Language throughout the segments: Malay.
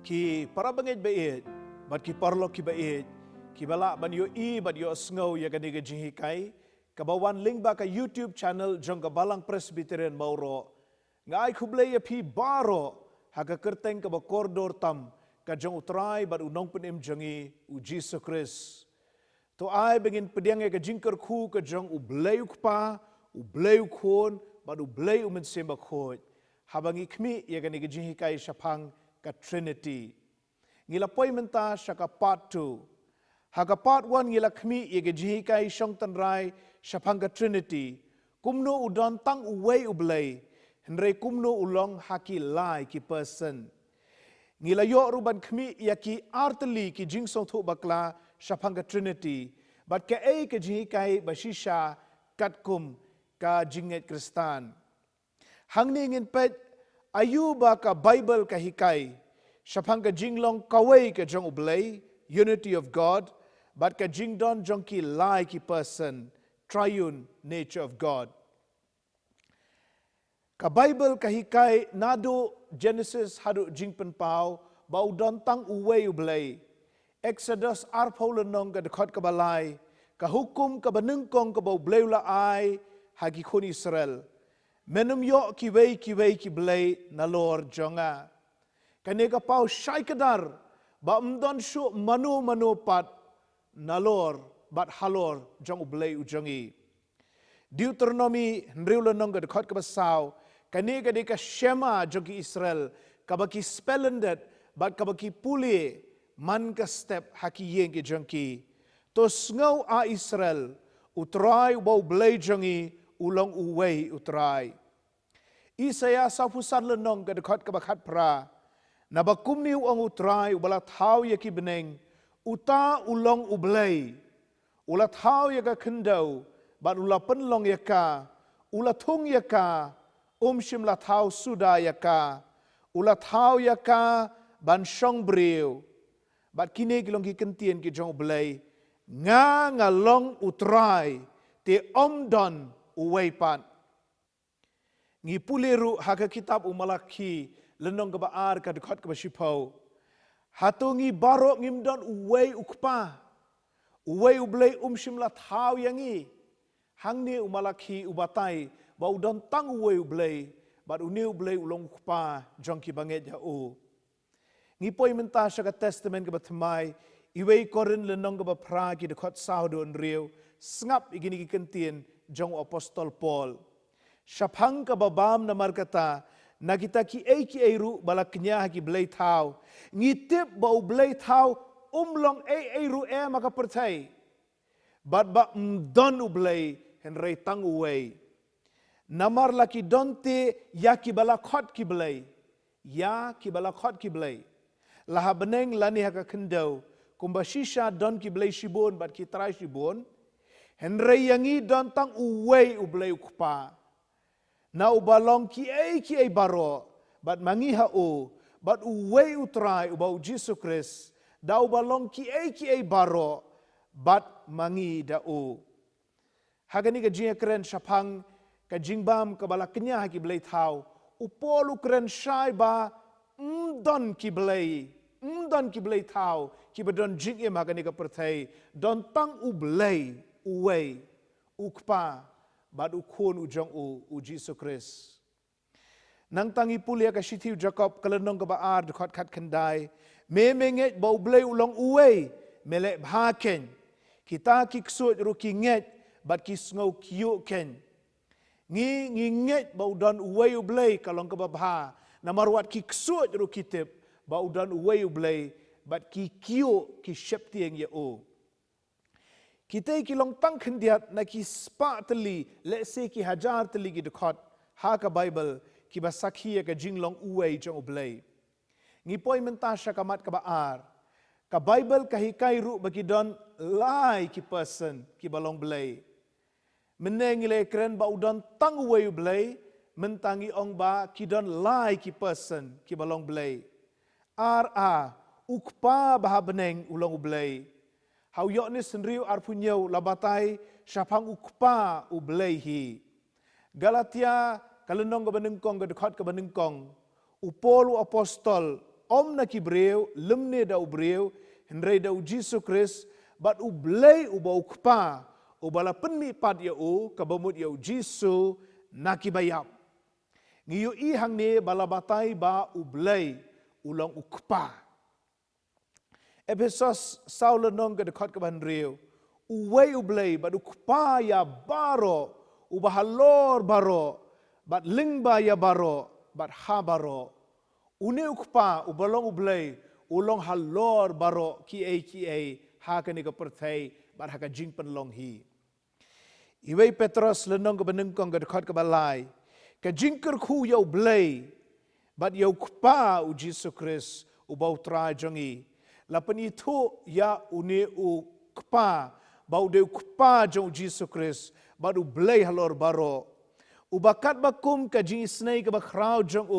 ki Parabangeit bait, bat ki parlo ki bait, ki bala ban yo bat yo sngau ya kani Jinghikai, kabawan link ba ka YouTube channel jong ka Balang Presbyterian Mawroh, ngai U Blei ya pi baroh, haga kerteng ka ba koridor tam, ka jong utrai bat unong penim jongi u Jesus Christ. To ai bengin pediang ya ka Jingkyrkhu ka jong U Blei pa, U Blei Khun, bat U Blei Mynsiem Bakhuid. Habangi kmi ya kani Jinghikai phang ka Trinity. Ngila poimenta syaka part 2. Haka part 1 ngila kmi ya Jinghikai Shong Tynrai phang ka Trinity. Kumno udon tang UWEI U Blei. Henry kumno ulong haki lai ki person. Ngila yo ruban kmi ya ki arteli ki jingsong thu bakla phang ka Trinity. But Kaei ka Jinghikai basisha katkum ka jinget Kristan. Hangni ngin pet ayuba ka Bible ka hikai. Phang ka jinglong Kaei ka jong U Blei, unity of God, but ka jingdon jong ki lai ki person, triune nature of God. Ka Bible ka hikai nado Genesis hadu jingpen pau, bau don tang UWEI U Blei. Exodus arpaulenong ka dekot ka balai, ka hukum ka banengkong ka bau blei la ai, hagi Khun Israel. Menum yo kiwei ki blei nalor jonga. Kani ka pau syai kadar ba mdon syu manu pat nalor bat halor jong U Blei u jongi. Deuteronomy nriulanong ka dekot ka basaw kani ka di ka shema jogi Israel kabaki spellendet bat kabaki puli man ka step haki yeng ki jongki. To sngau a Israel utrai ba U Blei jongi ulong UWEI utrai. Isaya sapusan lenong ka dekot ka bakat pra. Nabakumniu ang utrai ubalat hau ya ki beneng. Uta ulong U Blei. Ulat hau ya ka kendau. Bat ula penlong ya ka. Ulatung ya ka. Shim lat hau suda ya ka. Ulat hau ya ka. Ban syong briu. Bat kini kilong ki kentien ki jong U Blei. Nga ngalong utrai. Te omdon UWEI pan. Ngi puliru haka kitab Malaki lenong ke Ba Ar ka dekot ke basipau. Hatu ngi baroh ngimdon UWEI ukpa. UWEI U Blei shimlat hau yangi. Hangni Malaki ubatai ba udon tang UWEI U Blei bat uni U Blei ulong ukpa jong ki banget ya u. Ngi poi menta syaka testament ke batemai iwei korin lenong ke bapra ki dekot saudon riu sngap igini ki kentien jong apostol Paul. Phang ka babam na markata na kita ki ru balaknya ki blei thau. Ngitip ba U Blei thau umlong ru maka percay. Bat ba mdon U Blei henry tang UWEI. Namar laki donte ya ki balakot ki blei. Ya ki balakot ki blei. Laha beneng lani haka kendau. Kumbasisha don ki blei shibun bat ki trai shibun. Henry yangi don tang UWEI U Blei ukpa. Na ubalong kiei baroh, bat mangiha u, bat UWEI utrai ubau Jesus Christ, da ubalong kiei baroh, bat mangi da u. Hagani ka jinga keren syapang, ka jingbam ka balaknya haki blei thau, upolu keren syai ba, mdon ki blei thau, ki badon jingim hagani ka pertai, don tang U Blei, UWEI, ukpa, bat ukun ujong u Jesus Christ. Nang tangi pulia ka sitiu Jacob kalenong ka Ba Ar dekot kat kendai. Memenget ba U Blei ulong UWEI melek bhaken. Kita kiksut ru ki nget bat ki sngau kiu ken. Ngi nget ba udon UWEI U Blei kalong ka babha. Namarwat kiksut ru kitip ba udon UWEI U Blei bat ki kiu ki syeptieng ya u. Kita kilong tang kendiat na ki spa teli, let's say ki hajar teli ki dekot, ha ka Bible, ki basakhi ka jinglong UWEI jong U Blei. Ngipoi mentasya kamat ka Ba Ar, ka Bible ka hikai ru bagi don lai ki person ki balong Blei. Menengile keren ba udon tang UWEI U Blei, mentangi ong ba ki don lai ki person ki balong Blei. Ukpa baha beneng ulong U Blei. Hau yok ni sendiriu arpunyau labatai syapang ukpa U Blei hi. Galatia kalenong ke benengkong ke dekot ke benengkong. Upolu apostol om na kibreu lemne da ubreu henrei da Jesus Christ bat U Blei U bau kpa U bala penmi pat ya U kabamut ya Jesus nakibayap ngiyo I hang ne bala batai ba U Blei ulang U kpa Epesos saulenong ke dekat ke banreu UWEI U Blei bat U kpa ya baroh U halor baroh bat lingba ya baroh bat ha baroh Une ukpa ubalong ublei ulong halor baroh kiwei ha kani ka perthai bat ha ka jingpen long hi. Iwei Petrus lenong ka benengkong ka dekat ka balai ka Jingkyrkhu ya ublei bat ya ukpa u Jesus Christ ubau tra jongi. Lapan itu ya une ukpa bau de ukpa jong Jesus Christ bat ublei halor baroh. Ubakat bakum ka jing isnai ka bakrau jong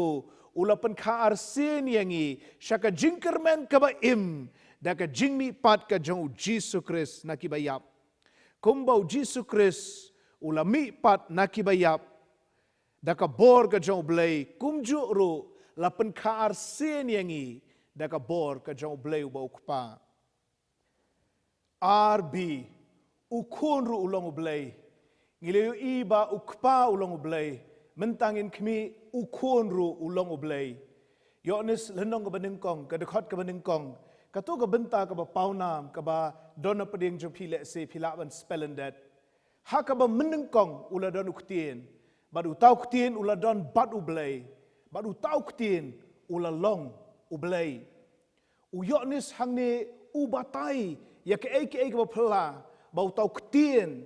ulapan ka arsin yangi syaka jingkermen ka ba im da ka jingmi pat ka jong Jesus Christ nakibayap kumbau Jesus Christ ulami pat nakibayap da ka bor ka jong blei kumju ru lapan ka arsin yangi da ka bor ka jong blei ubau kpa RB ukun ru ulong blei ngileu iba ukpa ulong blei mentangin kami ukun ru ulong ublei. Yonis lenong ka benengkong, ka dekat ka benengkong, ka tu ka benta ka ba paunam, ka ba dona peding jong pile se pilaban spelendet. Ha ka ba menengkong ula don Ktien, bad utau Ktien ula don bat ublei, bad utau Ktien ula long ublei. Yonis hang ne ubatai, ya ke ka ba pela, ba utau Ktien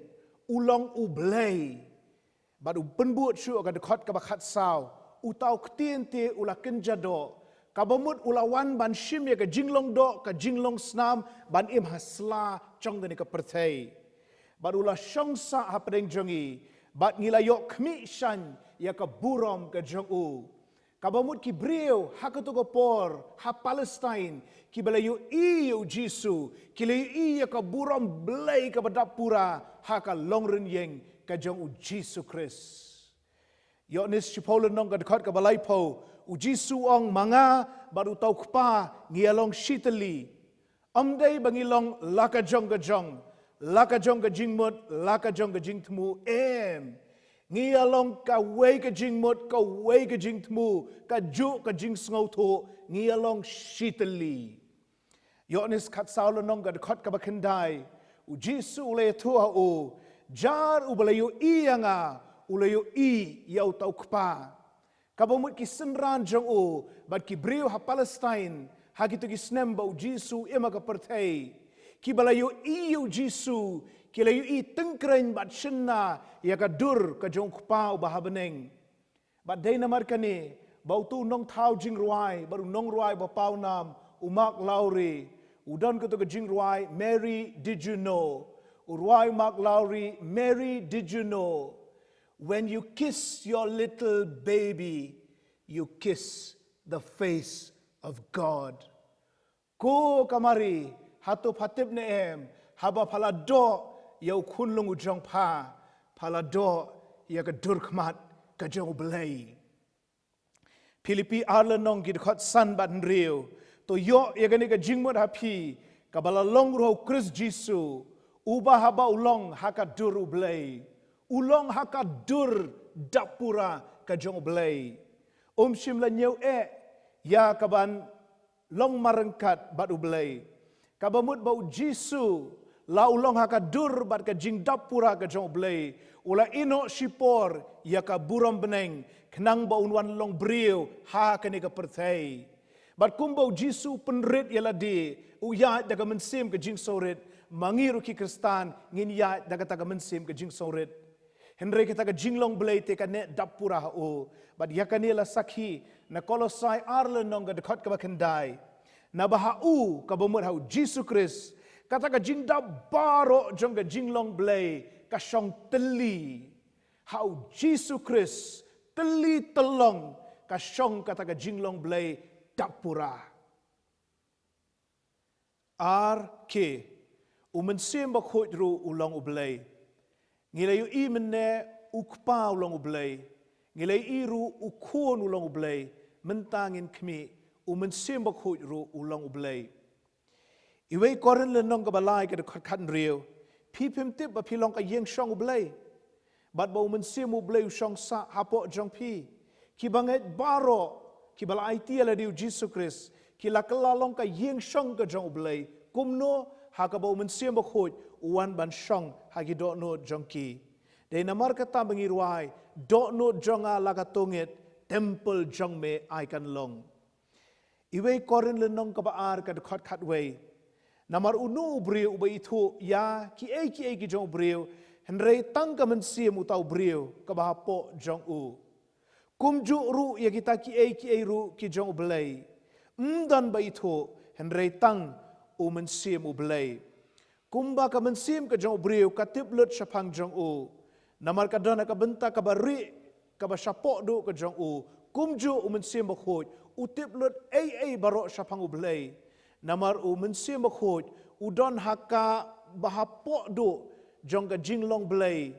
ulong ublei. Baru penbuat syuk ka dekat ka bakhat saw utau Ktien te ula kenjado kabamut ulawan ban shim ya ka jinglong do ka jinglong snam ban im hasla chong ni ka perthai baru ula shongsa hapdeng jongi bat ngilayok khmi shan ya ka burom ka jongu kabamut ki breu hakatu ko por ha Palestine ki belayu i Jisu ki layu i ya ka burom blei ka badapura ha ka longren yeng ka jong Jesus Christ. Yonis chipolen nong ka dekat ka balai po u Jisu ong manga baru tau kpa ngialong shitali. Amdai bangilong laka jong ka jingmut laka jong ka jingtmu ngialong ka wei ka jingmut ka wei ka jingtmu ka ju ka jing sngoto ngialong shitali. Yonis kat saulen nong ka dekat ka bakendai u Jisu le tua u jar ubalayo iyanga ulayo I yau tau kpa kabamut ki senran jong u bat ki breu ha Palestine ha gitu ki snem bau Jisu ema ka perthai ki balayo I Jisu ki layo I tengkren bat shenna ya ka dur ka jong kpa u bahabeneng bat dai namar kani bau tu nong thau jing ruai baru nong ruai ba pau nam umak lauri udon ka to ka jing ruai Mary did you know Urwai Mark Lowry, Mary, did you know, when you kiss your little baby, you kiss the face of God. Ko kamari, hatu patib neem, haba palado, yau kunlung ujong pa, palado, ya ka durkmat, ka jong blei. Pilipi arlenong gidkot san ban rio, to yo ya gani ka jingmut hapi, ka balalong roh Chris Jisu, Ubah haba ulong haka dur ublei. Ulong haka dur dapura ka jong ublei. Shim la nyeu ya kaban long marengkat bat ublei. Kabamut bau Jisu la ulong haka dur bat ka jing dapura ka jong ublei. Ula ino shipor ya ka buram beneng kenang bau unwan long brio ha kani ka perthai. Bat kumbau Jisu penrit yala di uya daga Mynsiem ka jing sorit. Mangiru ki Kristan ngin ya daga taga Mynsiem ka jing sorit. Henry kita ka jinglong blei te ka ne dapura o. Bad yakanila sakhi na Kolosai arlenong ka dekat ka bakendai. Na bahau ka bumut hau Jesus Christ. Kata ka jing baroh jong ka jinglong blei ka shong teli. Hau Jesus Christ teli telong ka shong kata ka jinglong blei dapura. RK Mynsiem Bakhuid ru ulang ublei. Ngilayu I menne ukpa ulang ublei. Ngilai I ru ukun ulang ublei. Mentangin kami Mynsiem Bakhuid ru ulang U Blei iwei korin le nong ka balai ka khot khan riu pi phim tip ba philong ka yeng shong U Blei bat ba Mynsiem U Blei shong sa hapo jong pi ki bangeit baroh ki bala IT la diu Jesus Christ ki la kalalong ka yeng shong ka jong U Blei kumno ha ka ba Mynsiem Bakhuid uan ban shong ha ki do no jong ki de namar ka ta bangirwai do no jonga la ka tongit temple jong me ai kan long iwei korin le nong ka ba ar ka khot khat wei namar unu briu ba itu ya ki ei ki jong briu henrei tang ka Mynsiem utau briu ka ba po jong u kumju ru ya kita ki ei ru ki jong U Blei dan ba itu henrei tang Mynsiem U Blei kumba ka Mynsiem ka jong briu ka tiplut shapang jong u namar ka dona ka benta ka bari ka ba shapo du ka jong u kumju Mynsiem Bakhuid utiplut ei baroh shapang U Blei namar Mynsiem Bakhuid udon haka bahapo du jong ka jinglong Blei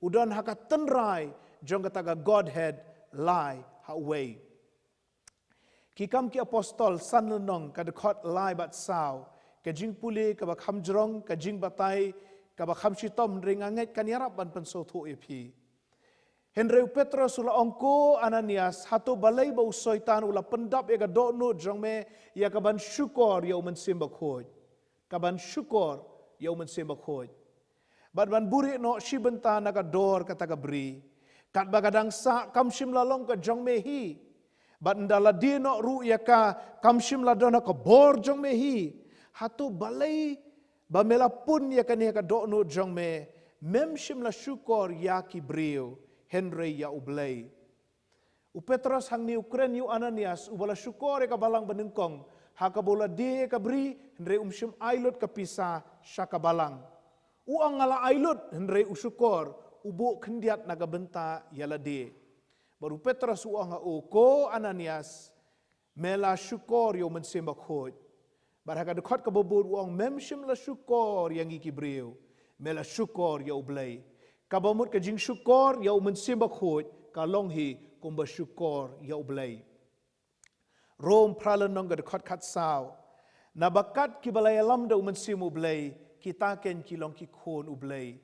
udon haka Tynrai jong ka taga Godhead lai hawei kikam ki apostol san lenong ka khot lai bat sao ka jing puli ka ba kham jrong ka jing batai ka ba kham shitom ringanget kan yarap ban penso thu epi Henry Petrus ula ongko Ananias hatu balai ba usoitan ula pendap ya ka dono jong me ya ka ban syukur ya Mynsiem Bakhuid ka ban syukur ya Mynsiem Bakhuid ban buri no shibenta na ka dor ka taga bri kat bagadang sa kamshim lalong ka jong me hi bat ndala dino ru ya ka kamshim ladona ka bor jong me hi hatu balai ba mela pun ya ka dono jong me memshim la syukur ya ki brio Henry ya U Blei U Petrus hang ni Ukraine yu Ananias u bala syukur ya ka balang benengkong ha ka bola de ka bri Henry umshim ailot ka pisa syaka balang u angala ailot Henry usyukur ubu kendiat naga benta yala de baru Petrus uang ko Ananias mela syukur yo Mynsiem Bakhuid baraka dekat ka bobor uang memshim la syukur yang iki brio mela syukur ya U Blei kabamut ka jing syukur ya Mynsiem Bakhuid ka longhi kumba syukur ya U Blei Rom pralenong ka dekat kat sao na bakat ki balai alam da Mynsiem U Blei kita ken kilong ki Khun U Blei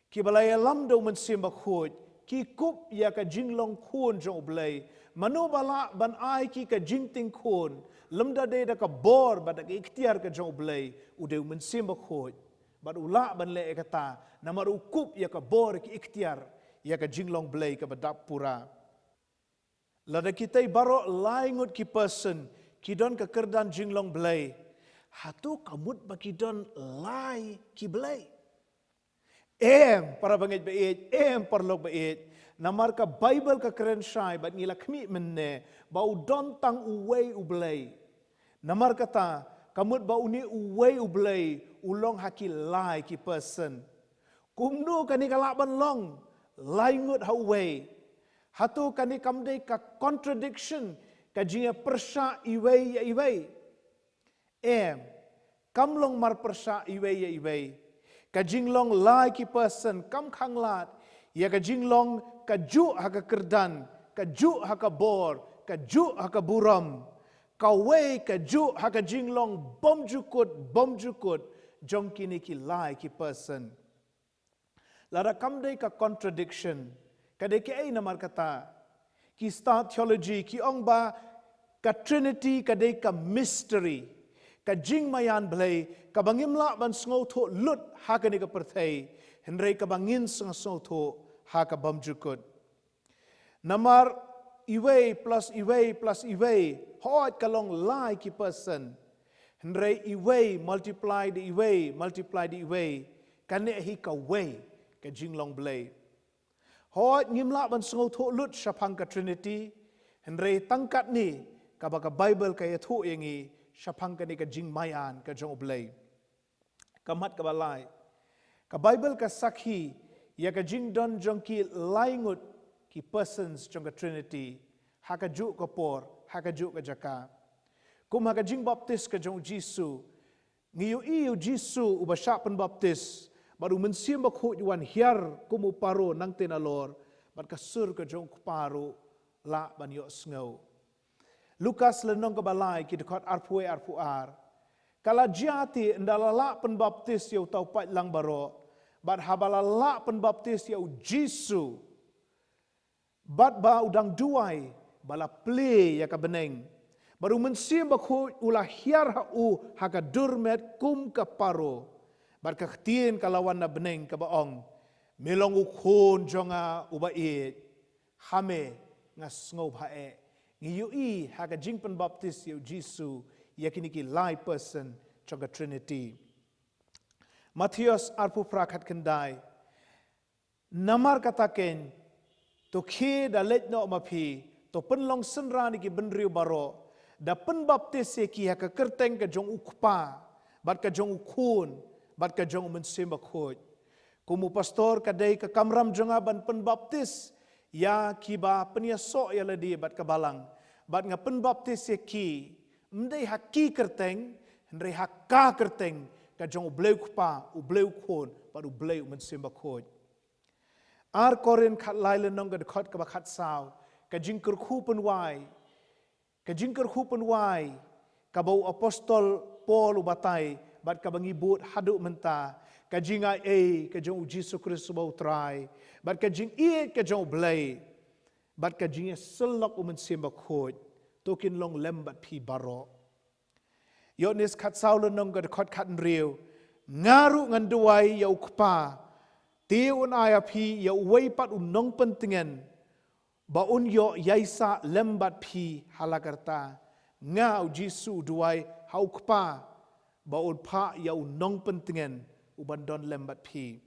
ki balai alam do Mynsiem Bakhuid ki kup ya ka jinglong Khun jong U Blei manu bala ban ai ki ka jingting Khun lemda de da ka bor ba da ikhtiar ka jong U Blei u de Mynsiem Bakhuid ba ula ban le kata namar u kup ya ka bor ki ikhtiar ya ka jinglong Blei ka badap pura lada kitai baro laingut ki person ki don ka kerdan jinglong Blei hatu kamut ba ki don lai ki Blei Parabangeit parlog bait namar ka Bible ka keren syai bat ngila kmi menne bau don tang UWEI U Blei namar kata kamut bau ni UWEI U Blei ulong haki lai ki person kumnu kani kalaban long laingut ha UWEI hatu kani kamdei ka contradiction ka jinga persya iwei kamlong mar persya iwei ka jinglong lai ki person kam khanglat ya ka jinglong ka ju ha ka kerdan ka ju ha ka bor ka ju ha ka buram ka wei ka ju ha ka jinglong bom jukut jong kini ki lai ki person lara kam dei ka contradiction ka de ki ai namar kata ki start theology ki ong ba ka Trinity ka dei ka mystery ka jingmayan Blei ka bangimla ban sngo tho lut ha ka ni ka perthei henrei ka bangin sngo tho ha ka bamjukut namar iwei plus iwei hot ka long lai ki person henrei iwei multiply the iwei kane hi ka wei ka jinglong Blei hot ngimla ban sngo tho lut shapang ka Trinity henrei tangkat ni ka ba ka Bible ka yathu yengi shapang ka ni ka jingmayan ka jong U Blei kamat ka balai ka Bible ka sakhi ya ka jingdon jong ki laingut ki persons jong ka Trinity ha ka ju ka por ha ka ju ka jaka kum ha ka jing baptis ka jong Jisu ngiu Jisu uba syapan baptis baru Mynsiem Bakhuid wan hiar kumu paro nang tenalor bat ka sur ka jong paru la ban yo sngo Lukas lenong ke balai ki dekat arpue arpuar. Kala jati ndalala penbaptis yau tau pat lang baroh. Bat habalala penbaptis yau Jisu. Bat ba udang duai bala ple ya ka beneng. Baru Mynsiem Bakhuid ulah hiar hau haka durmet kum ka paro. Bat ka Ktien kalawan na beneng ka baong. Melong Khun jonga UWEI. Hame nga sngewbha UWEI haka jing penbaptis yau Jisu yakini ki lai person jonga Trinity. Matius arpu prakat kendai. Namar kataken to khi da let no mapi to penlong senra ni ki benriu baroh da penbaptis ki haka kerteng ka jong ukpa bat ka jong Khun bat ka jong Mynsiem Bakhuid. Kumu pastor kadai ka kamram jonga ban penbaptis ya kiba peniasok ya ledi bat ka balang bat nga penbaptis ki mdai haki kerteng ndai hakka kerteng ka jong U Blei U Blei Khun bat U Blei Mynsiem Bakhuid. Ar korin khat lai lenong ka khot ka khat saw ka Jingkyrkhu penwai ka Jingkyrkhu penwai ka bau apostol Paul ubatai bat ka bangibut hadu menta ka Jingai ka jong Jisu Kristus bau trai bat ka Jingai ka jong U Blei bat ka Jingai selok Mynsiem Bakhuid tokin long lembat pi baroh. Yonis khat saw lenong ka khot khat riu ngaru nganduai yau kpa tiun ayapi ya UWEI pat unong pentingan baun yo yaisa lembat pi halakarta ngau Jisu duai hau kpa baun pa ya unong pentingan ubandon lembat pi.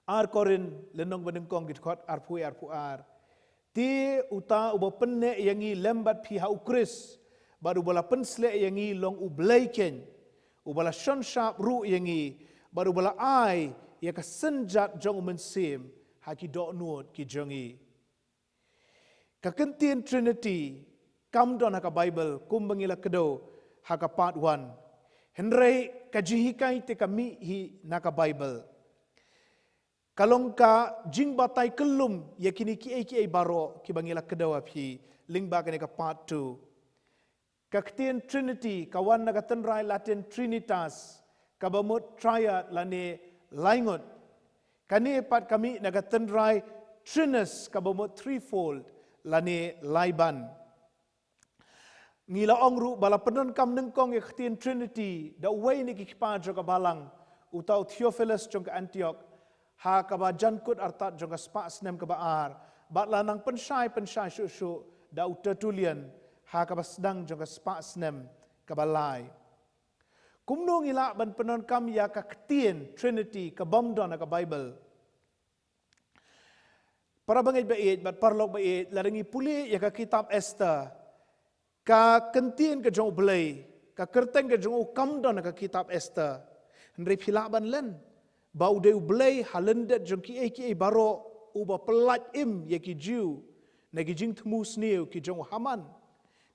Ar korin lenong benengkong gitkot arpui arpuar ti uta uba penne yangi lembat pi hau Kris baru bala pensle yangi long U Blei ken ubala shon sharp ru yangi baru bala ai ya ka senjat jong Mynsiem haki dok nuot ki jongi. Ka Ktien Trinity kam don haka Bible kum bangila kedo haka part 1. Henry ka Jinghikai te kami hi naka Bible. Kalong ka jing batai kelum yakini ki baroh ki bangila kedo api lingba ka part 2. Ka Ktien Trinity kawan naka Tynrai Latin Trinitas kabamut triad lane laingot. Kani pat kami naga Tynrai Trinus kabamut threefold lani laiban. Ngila ongru bala penon kam nengkong ya Ktien Trinity da UWEI ni kipa joka balang utau Theophilus joka Antioch ha kaba jankut artat joka spa snem kaba ar bat lanang pensai syuk da utatulian ha kaba sedang joka spa snem kaba lai. Kumno ngila ban penon kam ya ka Ktien Trinity ka bomdon ka Bible. Parabangeit bat parlok bait larangi puli ya ka kitab Esther ka Ktien ka jong Blei ka kerteng ka jong kamdon ka kitab Esther. Henry pilaban len bau de Blei halendet jong ki baroh uba pelat im ya ki Jew na ki jing temu sniu ki jong Haman.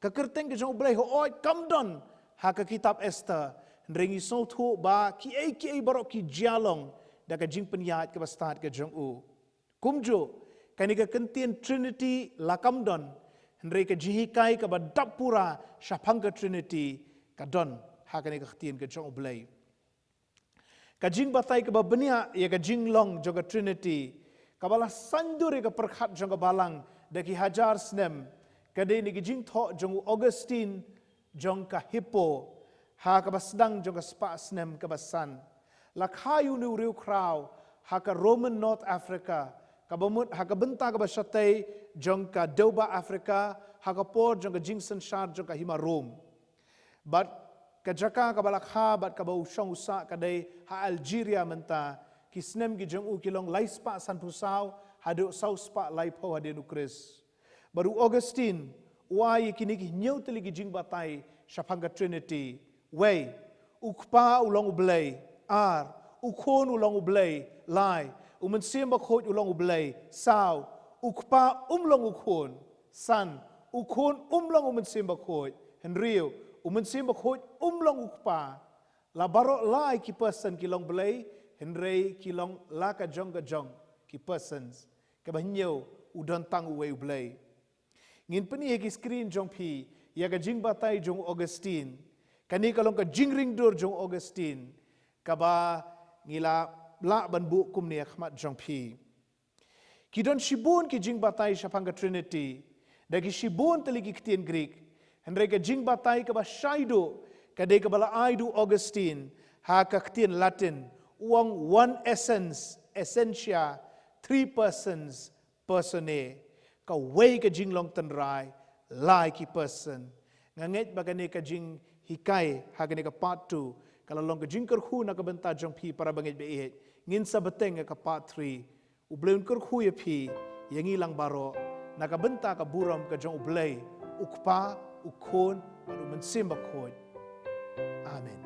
Ka kerteng ka jong Blei ho oi kamdon ha ka kitab Esther. Ringi so thu ba ki baroh ki jialong da ka jing penyat ka bastad ka jong u. Kumjo kani ka Ktien Trinity lakamdon henry ka Jinghikai ka badapura syapang ka Trinity ka don ha kani ka Ktien ka jong U Blei. Ka jing batai ka babenia ya ka JINGLONG joga Trinity ka bala sanduri ka perkhat jong ka balang da ki hajar snem ka de ni ki jing tho jong Augustine jong ka Hippo ha ka basdang jong ka spa snem ka basan la khayu nu riu kraw ha ka Roman North Africa ka bamut ha ka benta ka basatay jong ka Doba Africa ha ka por jong ka Jingsen Shar jong ka Hima Rome but ka jaka ka balakha bat ka bau shong usa ka dai ha Algeria menta ki snem gi jong u kilong lai spa san pusaw hadu sau spa lai po hade nu Kris baru Augustine wai kini ki nyau teli gi jing batai syapanga Trinity UWEI, ukpa ulong U Blei ar, ukhon ulong U Blei lai, Mynsiem Bakhuid ulong U Blei saw, ukpa umlong ukhon san, ukhon umlong Mynsiem Bakhuid henriu, Mynsiem Bakhuid umlong ukpa, la baroh lai ki person kilong Blei henrei kilong la ka jong ki persons, ka banyo udon tang UWEI U Blei. Ngin peni ki screen jong pi ya ka jing batai jong Augustine kani kalong ka jing ring dur jong Augustine kaba ngila la ban bu kum ne khmat jong phi kidon shibun ki jing batai shapang ka Trinity dagi shibun teligi Ktien Greek henry ka jing batai ka ba shaido ka de ka bala aidu Augustine ha ka Ktien Latin uang one essence essentia three persons persone ka wei ka jinglong Tynrai lai ki person ngeit bagane ka Jinghikai hagane ka part 2 kala long ka Jingkyrkhu na ka Bynta jong phi Parabangeit be ngin sa beteng ka part 3 U Blei Un kyrkhu ye phi yangi lang baroh na ka Bynta ka buram ka jong U Blei ukpa ukhon anu Mynsiem Bakhuid amen.